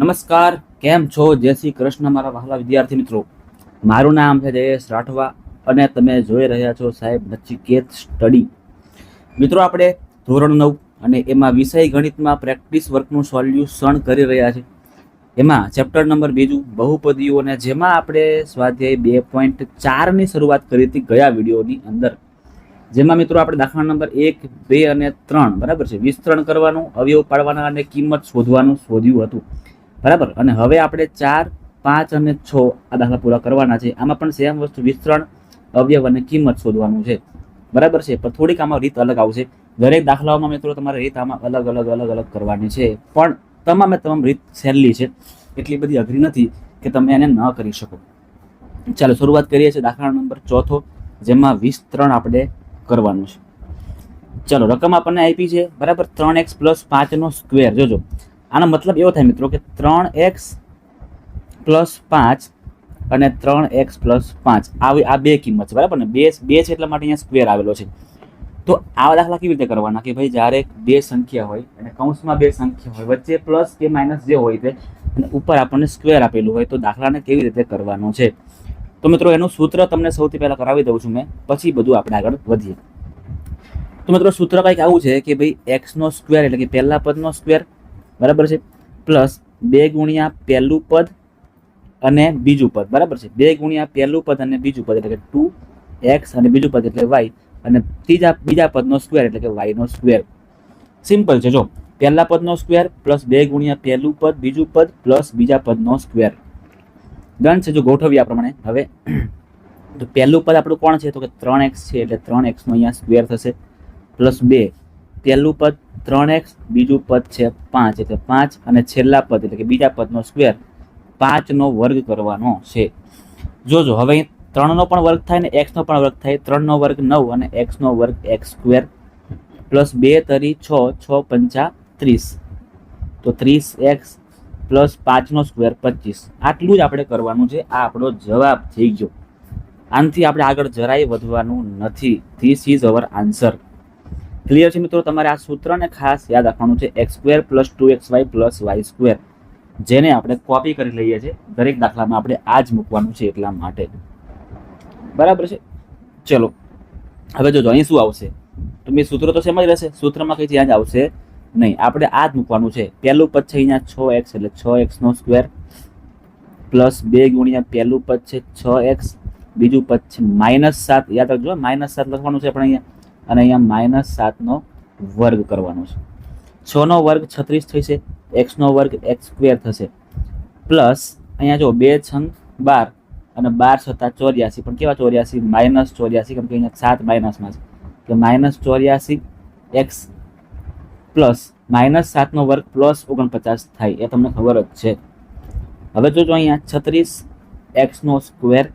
નમસ્કાર, કેમ છો? જય શ્રી કૃષ્ણ મારા વહાલા વિદ્યાર્થી મિત્રો. મારું નામ છે જયેશ રાઠવા અને તમે જોઈ રહ્યા છો સાહેબ નચિકેત સ્ટડી. મિત્રો, આપણે ધોરણ 9 અને એમાં વિષય ગણિતમાં પ્રેક્ટિસ વર્કનું સોલ્યુશન કરી રહ્યા છે. એમાં ચેપ્ટર નંબર 2 બહુપદીઓ, અને જેમાં આપણે સ્વાધ્યાય 2.4 ની શરૂઆત કરી હતી ગયા વિડીયોની અંદર. જેમાં મિત્રો આપણે દાખલા નંબર 1, 2 અને 3 બરાબર છે વિસ્તરણ કરવાનું, અવયવ પાડવાના અને કિંમત શોધવાનું શોધ્યું હતું. બરાબર. અને હવે આપણે 4, 5 અને 6 આ દાખલા પૂરા કરવાના છે. આમાં પણ સેમ વસ્તુ વિસ્તરણ, અવયવ અને કિંમત શોધવાનું છે. બરાબર છે. પણ થોડીક આમાં રીત અલગ આવશે. દરેક દાખલાઓમાં મિત્રો તમારે રીત આમાં અલગ અલગ કરવાની છે, પણ તમામ રીત સહેલી છે, એટલી બધી અઘરી નથી કે તમે એને ન કરી શકો. ચાલો શરૂઆત કરીએ છીએ દાખલા નંબર 4, જેમાં વિસ્તરણ આપણે કરવાનું છે. ચાલો, રકમ આપણને આપી છે બરાબર 3x + 5 નો સ્ક્વેર. જોજો, આનો મતલબ એવો થાય મિત્રો કે 3x + 5 અને 3x + 5 આ બે કિંમત છે બરાબર ને. બે છે એટલા માટે અહીંયા સ્ક્વેર આવેલો છે. તો આવા દાખલા કેવી રીતે કરવાના કે ભાઈ જ્યારે બે સંખ્યા હોય અને કૌંસમાં બે સંખ્યા હોય, વચ્ચે પ્લસ કે માઇનસ જે હોય તે, અને ઉપર આપણને સ્ક્વેર આપેલું હોય, તો દાખલાને કેવી રીતે કરવાનો છે. તો મિત્રો એનું સૂત્ર તમને સૌથી પહેલા કરાવી દઉં છું મેં, પછી બધું આપણે આગળ વધીએ. તો મિત્રો સૂત્ર કંઈક આવું છે કે ભાઈ x નો સ્ક્વેર એટલે કે પહેલા પદનો સ્ક્વેર બરાબર છે, પ્લસ 2 ગુણ્યા પહેલું પદ અને બીજું પદ બરાબર છે. 2 ગુણ્યા પહેલું પદ અને બીજું પદ એટલે કે 2x અને બીજું પદ એટલે y, અને બીજા પદનો સ્ક્વેર એટલે કે y નો સ્ક્વેર. સિમ્પલ છે. જો, પહેલા પદનો સ્ક્વેર પ્લસ 2 ગુણ્યા પહેલું પદ, બીજું પદ પ્લસ બીજા પદનો સ્ક્વેર. ડન છે. જો ગોઠવીએ આ પ્રમાણે. હવે તો પહેલું પદ આપણું કોણ છે તો કે 3x છે, એટલે 3x નો અહીંયા સ્ક્વેર થશે, પ્લસ 2 પહેલું પદ 3x, બીજું પદ છે 5 એટલે 5, અને છેલ્લા પદ એટલે કે બીજા પદનો સ્ક્વેર 5 નો વર્ગ કરવાનો છે. જોજો, હવે 3 નો પણ વર્ગ થાય ને x નો પણ વર્ગ થાય. 3 નો વર્ગ 9 અને x નો વર્ગ x સ્ક્વેર, પ્લસ 2 તરી 6, 6 પંચા 30, તો 30x પ્લસ 5 નો સ્ક્વેર 25. આટલું જ આપણે કરવાનું છે. આ આપણો જવાબ થઈ ગયો. આનાથી આપણે આગળ જરાય વધવાનું નથી. This is our answer. Clear છે મિત્રો? તમારે આ સૂત્રને ખાસ યાદ રાખવાનું છે, x² + 2xy + y², જેને આપણે કોપી કરી લઈએ છીએ. દરેક દાખલામાં આપણે આ જ મૂકવાનું છે એટલા માટે. બરાબર છે. ચલો, હવે જોજો અહીં શું આવશે. તો મેં સૂત્ર તો સેમ જ રહેશે, સૂત્રમાં કંઈ ચેન્જ આવશે નહીં. આપણે આ જ મૂકવાનું છે. પહેલું પદ છે અહીંયા 6x એટલે 6x નો સ્ક્વેર, પ્લસ 2 ગુણ્યા પહેલું પદ છે 6x, બીજું પદ છે -7. યાદ રાખજો, -7 લખવાનું છે આપણે અહીંયા, અને અહીંયા -7 નો વર્ગ કરવાનો છે. 6 નો વર્ગ 36 થશે, x નો વર્ગ x સ્ક્વેર થશે, પ્લસ અહીંયા જો 2 છંગ 12 અને 12 × 7 = 84. પણ કેવા 84? -84, કેમ કે અહીંયા 7 માઇનસમાં છે, કે -84 x પ્લસ -7 નો વર્ગ પ્લસ 49 થાય. એ તમને ખબર જ છે. હવે જોજો અહીંયા 36 x નો square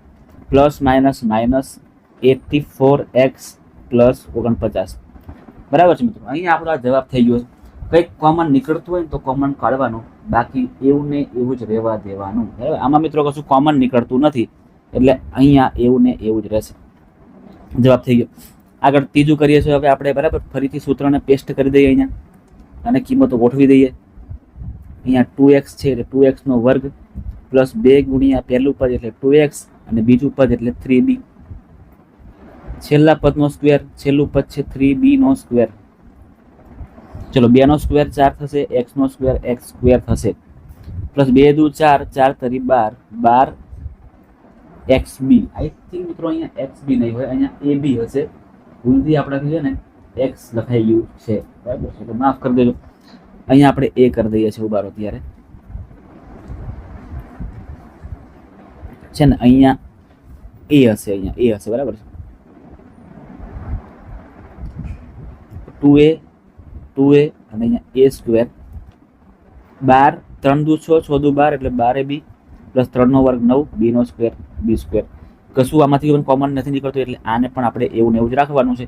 plus minus -84x plus 49. બરાબર છે મિત્રો? અહીંયા આપણો જવાબ થઈ ગયો. કંઈક કોમન નીકળતું હોય ને તો કોમન કાઢવાનું, બાકી એવું ને એવું જ રહેવા દેવાનું. બરાબર? આમાં મિત્રો કશું કોમન નીકળતું નથી, એટલે અહીંયા એવું ને એવું જ રહેશે. જવાબ થઈ ગયો. આગળ ત્રીજું કરીએ છીએ હવે આપણે. બરાબર, ફરીથી સૂત્રને પેસ્ટ કરી દઈએ અહીંયા, અને કિંમતો ગોઠવી દઈએ. અહીંયા 2x છે એટલે 2x નો વર્ગ, પ્લસ 2 ગુણ્યા પહેલું પદ એટલે 2x, અને બીજું પદ એટલે 3b, છેલ્લા પદનો સ્ક્વેર, છેલ્લું પદ છે 3b નો સ્ક્વેર. ચલો, 2 નો સ્ક્વેર 4 થશે, x નો સ્ક્વેર x સ્ક્વેર થશે, પ્લસ 2 દુ 4, 4 તરી 12, 12 xb. આઈ થિંક મિત્રો અહીંયા xb નહીં હોય, અહીંયા ab હશે. ભૂલથી આપણાથી છે ને x લખાઈ ગયું છે. બરાબર છે, તો માફ કરી દેજો. અહીંયા આપણે a કરી દઈએ છીએ ઉભારો ત્યારે છે ને, અહીંયા a હશે, અહીંયા a હશે. બરાબર છે. 2a અને અહીંયા a સ્ક્વેર, 12 3 દુ 6, 6 દુ 12 એટલે 12ab, પ્લસ 3 નો વર્ગ 9, b નો સ્ક્વેર b સ્ક્વેર. કશું આમાંથી પણ કોમન નથી નીકળતું, એટલે આને પણ આપણે એવું ને એવું જ રાખવાનું છે.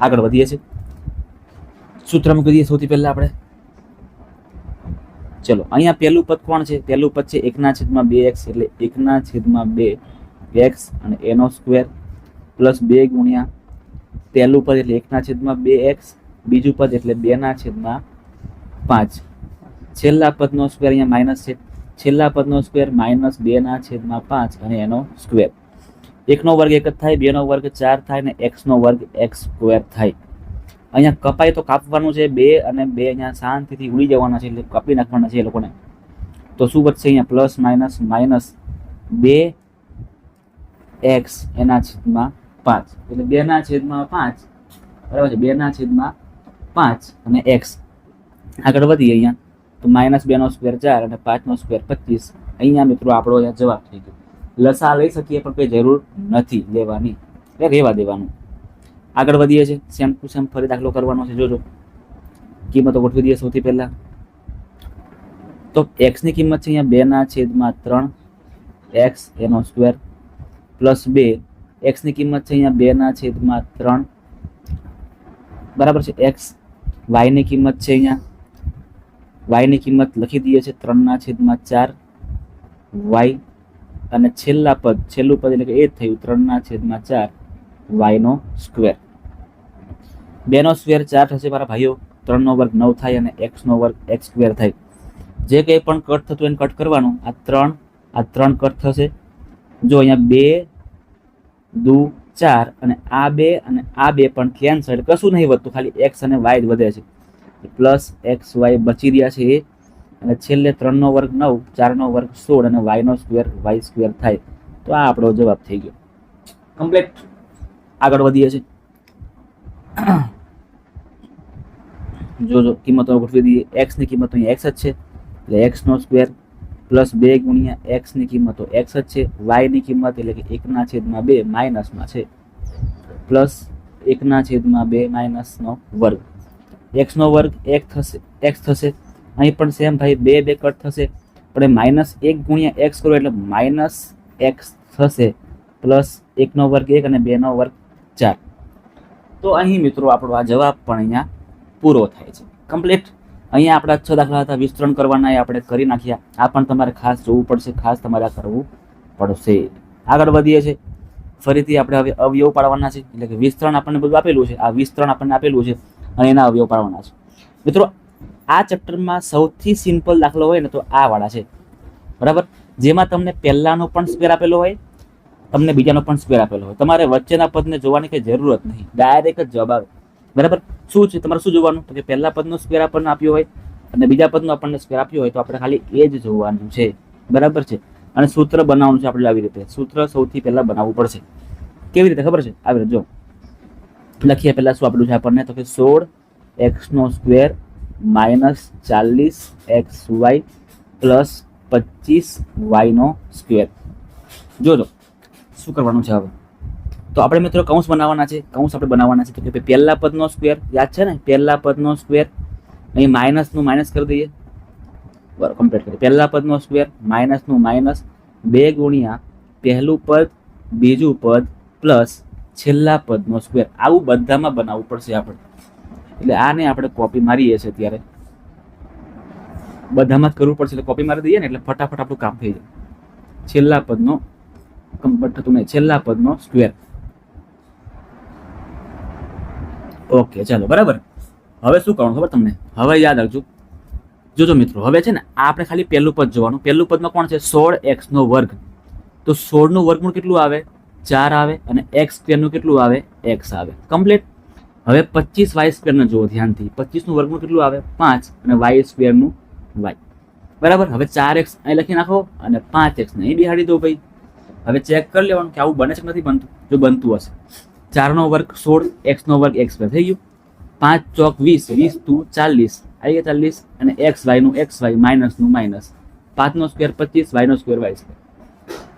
આગળ વધીએ છીએ. સૂત્ર મૂકી દઈએ સૌથી પહેલા આપણે. ચલો, અહીંયા પહેલું પદ કોણ છે? પહેલું પદ છે 1/2x એટલે 1/2x અને a નો સ્ક્વેર, પ્લસ 2 ગુણ્યા પહેલું પદ એટલે 1/2x, બીજું પદ એટલે 2/5, છેલ્લા પદનો સ્ક્વેર અહીંયા માઇનસ છે, છેલ્લા પદનો સ્ક્વેર -2/5 અને એનો સ્ક્વેર. 1નો વર્ગ 1 જ થાય, 2નો વર્ગ 4 થાય ને x નો વર્ગ x સ્ક્વેર થાય. અહીંયા કપાય તો કાપવાનું છે, 2 અને 2 અહીંયા શાંતિથી ઉડી જવાના છે, એટલે કાપી નાખવાના છે એ લોકોને. તો શું વધશે અહીંયા પ્લસ માઇનસ માઇનસ 2x એના છેદમાં 5, એટલે 2/5 બરાબર છે, 2/5 અને x. આગળ વધીએ અહીંયા તો -2નો સ્ક્વેર 4 અને 5નો સ્ક્વેર 25. અહીંયા મિત્રો આપણો અહીંયા જવાબ થઈ ગયો. લસા લઈ શકીએ પણ કોઈ જરૂર નથી લેવાની, એટલે રહેવા દેવાનું. આગળ વધીએ છીએ, સેમ ટુ સેમ ફરી દાખલો કરવાનો છે. જોજો કિંમતો ગોઠવી દઈએ. સૌથી પહેલા તો x ની કિંમત છે અહીંયા 2/3 x એનો સ્ક્વેર પ્લસ 2, x ની કિંમત છે અહીંયા 2/3 બરાબર છે x. y ની કિંમત છે અહીંયા y ની કિંમત લખી દઈએ છે 3/4 y અને છેલ્લું પદ એટલે કે એ થયું 3/4 y નો સ્ક્વેર. 2નો સ્ક્વેર 4 થશે મારા ભાઈઓ, 3નો વર્ગ 9 થાય અને x નો વર્ગ x સ્ક્વેર થાય. જે કંઈ પણ કટ થતું એને કટ કરવાનું. આ 3 કટ થશે. જો અહીંયા 2 દુ 4 અને આ 2 અને આ 2 પણ કેન્સલ, કશું નહીં વધતું, ખાલી x અને y જ વધે છે. પ્લસ xy બચી રહ્યા છે એ, અને છેલ્લે 3નો વર્ગ 9, 4નો વર્ગ 16 અને y નો સ્ક્વેર y સ્ક્વેર થાય. તો આ આપણો જવાબ થઈ ગયો કમ્પ્લીટ. આગળ વધીએ છીએ. જો કિંમતો ગોઠવી દઈએ. x ની કિંમત અહીંયા x જ છે, એટલે x નો સ્ક્વેર પ્લસ 2 ગુણ્યા x ની કિંમતો x જ છે. y ની કિંમત એટલે કે 1/2 માઇનસમાં છે, પ્લસ 1/2 માઇનસનો વર્ગ. x નો વર્ગ x થશે. અહીં પણ સેમ ભાઈ 2 કટ થશે, પણ -1 ગુણ્યા x કરો એટલે -x થશે, પ્લસ 1નો વર્ગ 1 અને 2નો વર્ગ 4. તો અહીં મિત્રો આપણો આ જવાબ પણ અહીંયા પૂરો થાય છે કમ્પ્લીટ. અહીંયા આપણા 6 દાખલા હતા, વિસ્તરણ કરવાના એ આપણે કરી નાખ્યા. આ પણ તમારે ખાસ જોવું પડશે, ખાસ તમારે આ કરવું પડશે. આગળ વધીએ છીએ. ફરીથી આપણે હવે અવયવ પાડવાના છે, એટલે કે વિસ્તરણ આપણને બધું આપેલું છે, આ વિસ્તરણ આપણને આપેલું છે અને એના અવયવ પાડવાના છે. મિત્રો આ ચેપ્ટરમાં સૌથી સિમ્પલ દાખલો હોય ને તો આ વાળા છે બરાબર, જેમાં તમને પહેલાનો પણ સ્ક્વેર આપેલો હોય, તમને બીજાનો પણ સ્ક્વેર આપેલો હોય. તમારે વચ્ચેના પદને જોવાની કંઈ જરૂરત નહીં, ડાયરેક્ટ જ જવાબ આવે બરાબર. શું છે તમારે શું જોવાનું, તો કે પહેલા પદનો સ્ક્વેર આપણને આપ્યો હોય અને બીજા પદનો આપણને સ્ક્વેર આપ્યો હોય, તો આપણે ખાલી એ જ જોવાનું છે બરાબર છે. અને સૂત્ર બનાવવાનું છે આપણે આવી રીતે. સૂત્ર સૌથી પહેલા બનાવવું પડશે. કેવી રીતે ખબર છે? આવી રીતે જો લખીએ. પહેલા શું આપેલું છે આપણને, તો કે 16x નો સ્ક્વેર -40xy પ્લસ 25y નો સ્ક્વેર. જોજો શું કરવાનું છે હવે. તો આપણે મિત્રો કૌંસ બનાવવાના છે. કૌંસ આપણે બનાવવાના છે તો કે પહેલા પદનો સ્ક્વેર યાદ છે ને, પહેલા પદનો સ્ક્વેર અહીં માઇનસનું માઇનસ કરી દઈએ. બરાબર, કમ્પ્લીટ કરીએ. પહેલા પદનો સ્ક્વેર માઇનસનું માઇનસ 2 ગુણ્યા પહેલું પદ બીજું પદ પ્લસ છેલ્લા પદનો સ્ક્વેર. આવું બધામાં બનાવવું પડશે આપણે. એટલે આને આપણે કોપી મારીએ છીએ ત્યારે બધામાં જ કરવું પડશે, એટલે કોપી મારી દઈએ ને એટલે ફટાફટ આપણું કામ થઈ જાય. છેલ્લા પદનો કમ્પ્લીટ થતું નહીં, છેલ્લા પદનો સ્ક્વેર. ઓકે ચાલો બરાબર. હવે શું કરવાનું ખબર તમને, હવે યાદ રાખજો. જોજો મિત્રો, હવે છે ને આપણે ખાલી પહેલું પદ જોવાનું. પહેલું પદમાં કોણ છે? 16x નો વર્ગ. તો 16 નું વર્ગમૂળ કેટલું આવે? 4 આવે, અને x સ્ક્વેરનું કેટલું આવે? x આવે. કમ્પ્લીટ. હવે 25y સ્ક્વેરને જુઓ ધ્યાનથી. 25 નું વર્ગમૂળ કેટલું આવે? 5, અને y સ્ક્વેરનું y બરાબર. હવે 4x અહીં લખી નાખો અને 5x ને અહીં બિહાડી દો ભાઈ. હવે ચેક કરી લેવાનું કે આવું બને છે કે નથી બનતું. જો બનતું હશે, 4 નો વર્ગ 16, x નો વર્ગ x સ્ક્વેર થઈ ગયું. 5 ચોક 20, 20 × 40 આવી ગયા 40, અને xy નું xy માઇનસનું માઇનસ. 5 નો સ્ક્વેર 25, y નો સ્ક્વેર y સ્ક્વેર.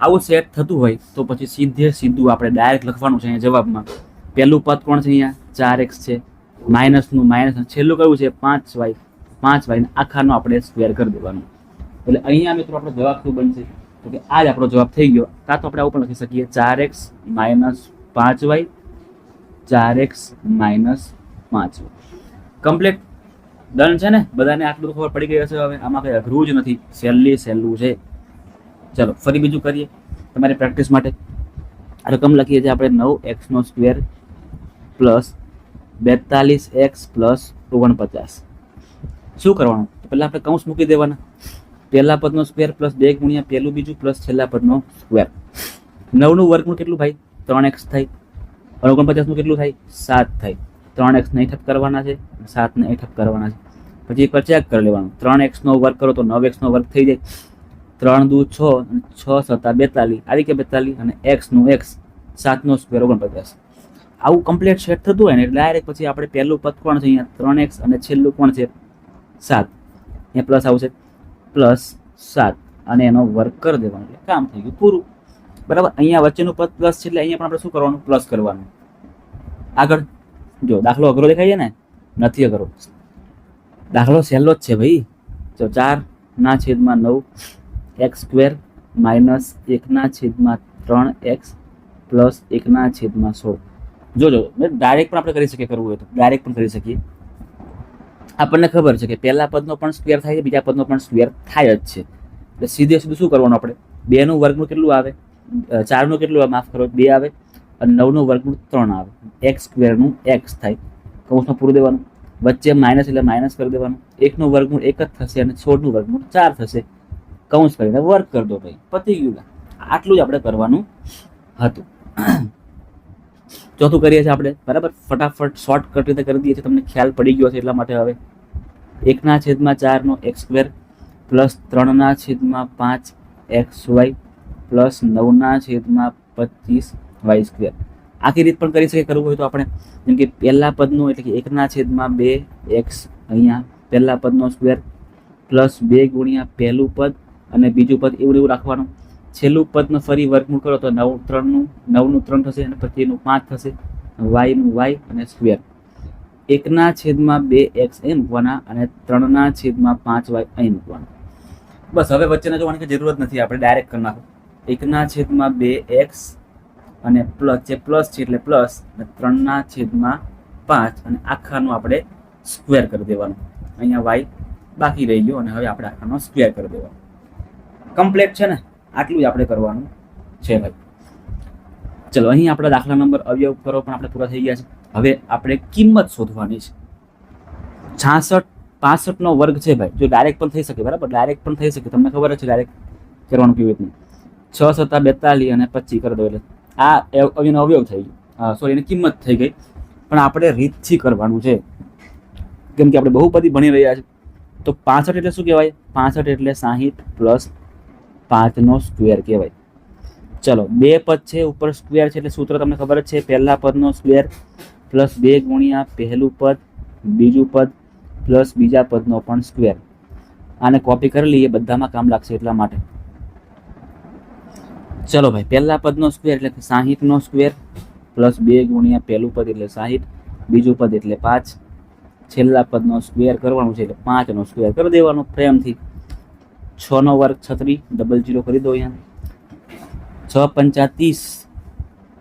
આવું સેટ થતું હોય તો પછી સીધું આપણે ડાયરેક્ટ લખવાનું છે અહીંયા જવાબમાં. પહેલું પદ કોણ છે? અહીંયા 4x છે, માઇનસનું માઇનસ, છેલ્લું કયું છે? 5y ને આખાનો આપણે સ્ક્વેર કરી દેવાનું. એટલે અહીંયા મિત્રો આપણો જવાબ શું બનશે? તો કે આ જ આપણો જવાબ થઈ ગયો. કાં તો આપણે આવું પણ લખી શકીએ 4x - 5y, 4x - 5y. Complete. Done છે ને બધાને? આટલું તો ખબર પડી ગઈ હશે. હવે આમાં કંઈ અઘરું જ નથી, સહેલું છે. ચલો ફરી બીજું કરીએ તમારી પ્રેક્ટિસ માટે. રકમ લખીએ છીએ આપણે 9x નો સ્ક્વેર પ્લસ 42x પ્લસ 49. શું કરવાનું? પહેલા આપણે કૌંસ મૂકી દેવાના. પહેલા પદનો સ્ક્વેર પ્લસ 2 ગુણ્યા પહેલું બીજું પ્લસ છેલ્લા પદનો સ્ક્વેર. 9 નું વર્ગમૂળ કેટલું ભાઈ? 3x થાય. 49 નું કેટલું થાય? 7 થાય. 3x ને ઠપ કરવાના છે, 7 ને ઠપ કરવાના છે. પછી એકવાર ચેક કરી લેવાનું. 3x નો વર્ગ કરો તો 9x નો વર્ગ થઈ જાય. 3 દુ 6 અને 6 સત્તા 42 આવી કે 42 અને x નું x 7 નો સ્ક્વેર 49. આવું કમ્પ્લીટ સેટ થતું હોય ને એટલે ડાયરેક્ટ પછી આપણે પહેલું પદ કોણ છે અહીંયા 3x અને છેલ્લું કોણ છે 7. અહીંયા પ્લસ આવશે પ્લસ 7 અને એનો વર્ગ કરી દેવાનો એટલે કામ થઈ ગયું પૂરું. બરાબર. અહીંયા વચ્ચેનું પદ પ્લસ છે એટલે અહીંયા પણ આપણે શું કરવાનું? પ્લસ કરવાનું. આગળ જો દાખલો અઘરો દેખાય છે ને? નથી અઘરો, દાખલો સહેલો જ છે ભાઈ. તો 4/9 x square minus 1/3x plus 1/16. જોજો ડાયરેક્ટ પણ આપણે કરી શકીએ, કરવું હોય તો ડાયરેક્ટ પણ કરી શકીએ. આપણને ખબર છે કે પહેલા પદનો પણ સ્ક્વેર થાય છે, બીજા પદનો પણ સ્ક્વેર થાય જ છે. એટલે સીધે સીધું શું કરવાનું આપણે? 2 નું વર્ગમૂળ કેટલું આવે? 4 નું કેટલું આવે? માફ કરો, 2 આવે અને 9 નું વર્ગમૂળ 3 આવે. x સ્ક્વેર નું x થાય, કૌંસમાં પૂરું દેવાનું. વચ્ચે માઇનસ એટલે માઇનસ કરી દેવાનું. 1 નું વર્ગમૂળ 1 જ થશે અને 16 નું વર્ગમૂળ 4 થશે. કૌંસ કરીને વર્ગ કરી દો ભાઈ, પતી ગયું. આટલું જ આપણે કરવાનું હતું. ચોથું કરીએ છીએ આપણે. બરાબર, ફટાફટ શોર્ટકટ રીતે કરી દઈએ છીએ. તમને ખ્યાલ પડી ગયો છે એટલા માટે હવે 1/4 નો x square plus 3/5xy plus 9/25y square. આખી રીત પણ કરી શકીએ કરવું હોય તો આપણે. જેમ કે પહેલા પદનું એટલે કે 1/2x અહીંયા પહેલા પદનો સ્ક્વેર પ્લસ 2 ગુણ્યા પહેલું પદ અને બીજું પદ એવું એવું રાખવાનું. છેલ્લું પદનું ફરી વર્ગમૂળ કરો તો 9 નું 3 થશે અને પછી એનું 5 થશે. y નું y અને સ્ક્વેર 1/2x એ મૂકવાના અને 3/5y અહીં મૂકવાના. બસ હવે વચ્ચેના જોવાની કે જરૂરત નથી, આપણે ડાયરેક્ટ કરી નાખો. 1/2x અને પ્લસ જે પ્લસ છે એટલે પ્લસ અને 3/5 અને આખાનું આપણે સ્ક્વેર કરી દેવાનું. અહીંયા y બાકી રહી ગયો અને હવે આપણે આખાનો સ્ક્વેર કરી દેવાનો. કમ્પ્લીટ છે ને? આટલું જ આપણે કરવાનું છે ભાઈ. ચલો અહીં આપણા દાખલા નંબર અવયવ કરો પણ આપણે પૂરા થઈ ગયા છે. હવે આપણે કિંમત શોધવાની છે. 65 નો વર્ગ છે ભાઈ. જો ડાયરેક્ટ પણ થઈ શકે, બરાબર, ડાયરેક્ટ પણ થઈ શકે. તમને ખબર છે ડાયરેક્ટ કરવાનું કેવી રીતનું. 6 સત્તા 42 અને 25 કરી દો એટલે આ એનો અવયવ થઈ ગયો. સોરી, એની કિંમત થઈ ગઈ. પણ આપણે રીતથી કરવાનું છે કેમ કે આપણે બહુ બધી ભણી રહ્યા છે. તો 65 એટલે શું કહેવાય? 65 એટલે 60 પ્લસ 5 નો સ્ક્વેર કહેવાય. ચલો, બે પદ છે, ઉપર સ્ક્વેર છે એટલે સૂત્ર તમને ખબર જ છે. પહેલા પદનો સ્ક્વેર પ્લસ 2 ગુણ્યા પહેલું પદ બીજું પદ પ્લસ બીજા પદનો પણ સ્ક્વેર. આને કોપી કરી લઈએ, બધામાં કામ લાગશે એટલા માટે. ચલો ભાઈ, પહેલા પદનો સ્ક્વેર એટલે 60 નો સ્ક્વેર પ્લસ 2 ગુણ્યા પહેલું પદ એટલે 60, બીજું પદ એટલે 5, છેલ્લા પદનો સ્ક્વેર કરવાનું છે એટલે 5 નો સ્ક્વેર કરી દેવાનો પ્રેમથી. 6 નો વર્ગ 36, ડબલ 0 કરી દો અહીંયા. 6 પંચા 30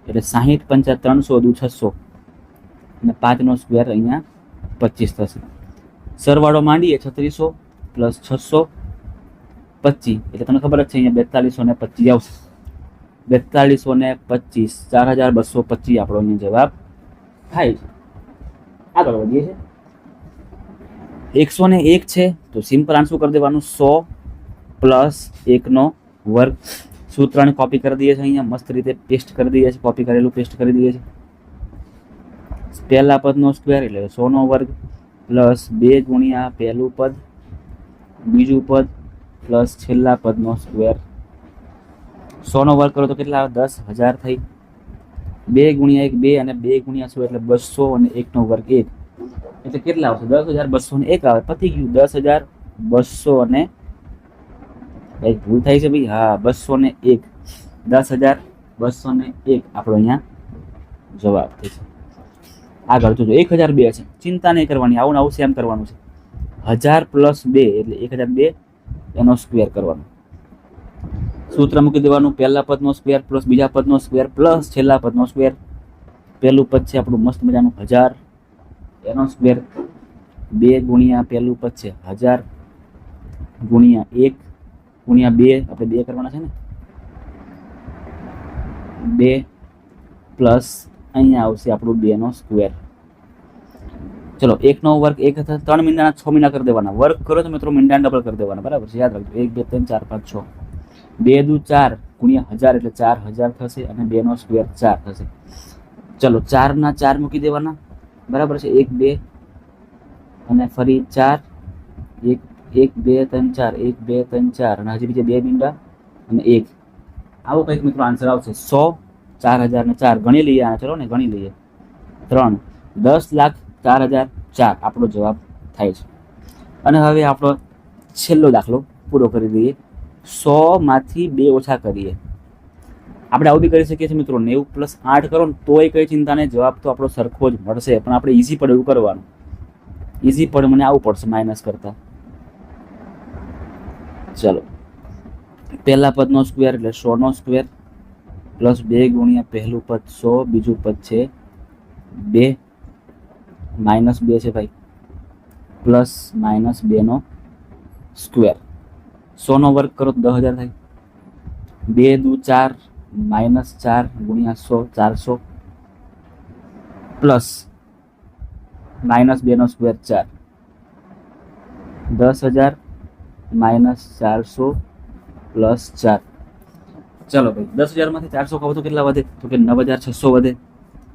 એટલે 60 પંચા 300 દુ 600 અને 5 નો સ્ક્વેર અહીંયા 25 થશે. સરવાળો માંડીએ 3600 પ્લસ 600 25 એટલે તમને ખબર જ છે અહીંયા 4225 આવશે. 4225 4225 આપણો અહીંયા જવાબ થાય છે. આગળ વધીએ છીએ. 101 છે તો સિમ્પલ આન્સર કરી દેવાનું 100 પ્લસ 1 નો વર્ગ. સૂત્રને કોપી કરી દઈએ છીએ અહીંયા, મસ્ત રીતે પેસ્ટ કરી દઈએ છીએ. કોપી કરેલું પેસ્ટ કરી દઈએ છીએ. પહેલા પદનો સ્ક્વેર એટલે 100 નો વર્ગ પ્લસ 2 ગુણ્યા પહેલું પદ બીજું પદ પ્લસ છેલ્લા પદનો સ્ક્વેર. 100 નો વર્ગ કરો તો કેટલા આવે? 10,000 થઈ. 2 ગુણ્યા 1 2 અને 2 ગુણ્યા 100 એટલે 200 અને 1 નો વર્ગ 1 એટલે કેટલા આવશે? 10,201 આવે. પતી ગયું. 10,200 અને એક ભૂલ થાય છે ભાઈ. હા, 201. 10,201 આપણો અહીંયા જવાબ થશે. આગળ જોજો 1002 છે. ચિંતા નહીં કરવાની, આવું આવું સેમ કરવાનું છે. 1000 પ્લસ 2 એટલે 1002 એનો સ્ક્વેર કરવાનો. સૂત્ર મૂકી દેવાનું. પહેલા પદનો સ્ક્વેર પ્લસ બીજા પદનો સ્ક્વેર પ્લસ છેલ્લા પદનો સ્ક્વેર. પહેલું પદ છે આપણું મસ્ત મજાનું 1000 એનો સ્ક્વેર. 2 ગુણ્યા પહેલું પદ છે 1000 ગુણ્યા 1 ગુણ્યા 2 આપણે 2 કરવાના છે ને. 2 પ્લસ અહીંયા આવશે આપણું 2 નો સ્ક્વેર. ચલો 1નો વર્ગ 1 થશે, 3 મીંડાના 6 મીંડા કરી દેવાના. વર્ગ કરો તો મિત્રો મીંડાને ડબલ કરી દેવાના, બરાબર છે? યાદ રાખજો. 1 2 3 4 5 6. 2 દુ 4 ગુણ્યા 1000 એટલે 4000 થશે અને 2 નો સ્ક્વેર 4 થશે. ચલો 4 ના 4 મૂકી દેવાના, બરાબર છે? 1 2 અને ફરી 4, 1 1 2 3 4, 1 2 3 4 અને હજી બીજે 2 મીંડા અને 1. આવો કંઈક મિત્રો આન્સર આવશે. 100 4000 ને 4 ગણી લઈએ. આ ચલો ને ગણી લઈએ. 3 10,04,004 આપણો જવાબ થાય છે. અને હવે આપણો છેલ્લો દાખલો પૂરો કરી દઈએ. 100 માંથી 2 ઓછા કરીએ. આપણે આવું બી કરી શકીએ છીએ મિત્રો. 90 + 8 કરો ને તોય કંઈ ચિંતા નહીં, જવાબ તો આપણો સરખો જ મળશે. પણ આપણે ઇઝી પડે એવું કરવાનું. ઇઝી પડે મને આવું પડશે માઇનસ કરતા. ચલો પહેલા પદનો સ્ક્વેર એટલે 100નો સ્ક્વેર પ્લસ 2 ગુણ્યા પહેલું પદ 100, બીજું પદ છે 2 -2 છે ભાઈ, પ્લસ -2નો સ્ક્વેર. 100નો વર્ગ કરો તો 10,000 થાય. 2 દુ 4 -4 ગુણ્યા 100 400 પ્લસ -2નો સ્ક્વેર 4. 10,000 -400 પ્લસ 4. ચલો ભાઈ 10,000 માંથી 400 કહો તો કેટલા વધે? તો કે 9,600 વધે.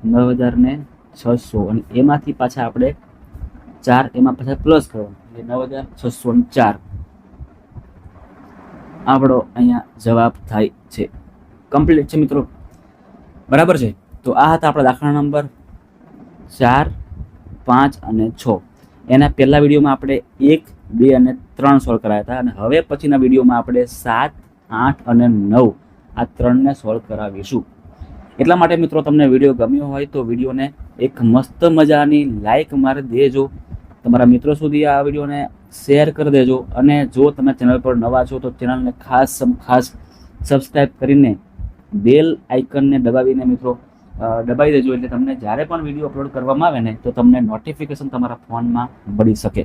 9,600 અને એમાંથી પાછા આપણે 4 એમાં પાછા પ્લસ કરવાનું એટલે 9,604 આપણો અહીંયા જવાબ થાય છે. કમ્પ્લીટ છે મિત્રો, બરાબર છે? તો આ હતા આપણા દાખલા નંબર 4, 5 અને 6. એના પહેલા વિડીયોમાં આપણે 1, 2 અને 3 સોલ્વ કરાયા હતા અને હવે પછીના વિડીયોમાં આપણે 7, 8 અને 9 આ 3ને સોલ્વ કરાવીશું. એટલા માટે મિત્રો તમને વિડીયો ગમ્યો હોય તો વિડીયોને એક મસ્ત મજાની લાઈક મારી દેજો. તમારા મિત્રો સુધી આ વિડીયોને શેર કરી દેજો. અને જો તમે ચેનલ પર નવા છો તો ચેનલને ખાસ સબસ્ક્રાઈબ કરીને બેલ આઇકનને દબાવીને મિત્રો દબાવી દેજો, એટલે તમને જ્યારે પણ વિડીયો અપલોડ કરવામાં આવે ને તો તમને નોટિફિકેશન તમારા ફોનમાં મળી શકે.